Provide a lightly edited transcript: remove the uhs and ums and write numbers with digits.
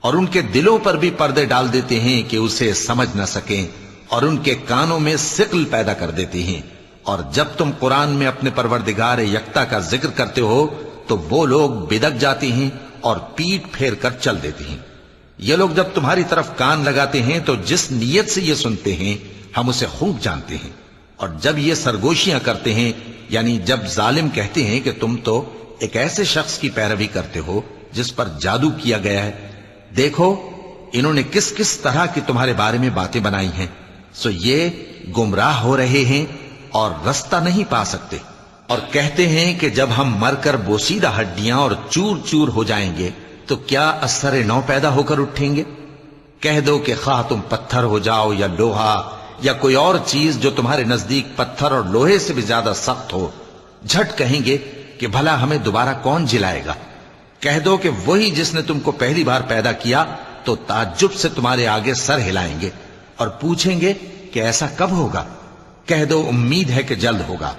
اور ان کے دلوں پر بھی پردے ڈال دیتے ہیں کہ اسے سمجھ نہ سکیں، اور ان کے کانوں میں ثقل پیدا کر دیتے ہیں۔ اور جب تم قرآن میں اپنے پروردگار یکتا کا ذکر کرتے ہو تو وہ لوگ بدک جاتے ہیں اور پیٹ پھیر کر چل دیتے ہیں۔ یہ لوگ جب تمہاری طرف کان لگاتے ہیں تو جس نیت سے یہ سنتے ہیں ہم اسے خوب جانتے ہیں، اور جب یہ سرگوشیاں کرتے ہیں، یعنی جب ظالم کہتے ہیں کہ تم تو ایک ایسے شخص کی پیروی کرتے ہو جس پر جادو کیا گیا ہے، دیکھو انہوں نے کس کس طرح کی تمہارے بارے میں باتیں بنائی ہیں، سو یہ گمراہ ہو رہے ہیں اور رستہ نہیں پا سکتے۔ اور کہتے ہیں کہ جب ہم مر کر بوسیدہ ہڈیاں اور چور چور ہو جائیں گے تو کیا اثر نو پیدا ہو کر اٹھیں گے؟ کہہ دو کہ خواہ تم پتھر ہو جاؤ یا لوہا یا کوئی اور چیز جو تمہارے نزدیک پتھر اور لوہے سے بھی زیادہ سخت ہو، جھٹ کہیں گے کہ بھلا ہمیں دوبارہ کون جلائے گا؟ کہہ دو کہ وہی جس نے تم کو پہلی بار پیدا کیا تو تعجب سے تمہارے آگے سر ہلائیں گے اور پوچھیں گے کہ ایسا کب ہوگا؟ کہہ دو امید ہے کہ جلد ہوگا۔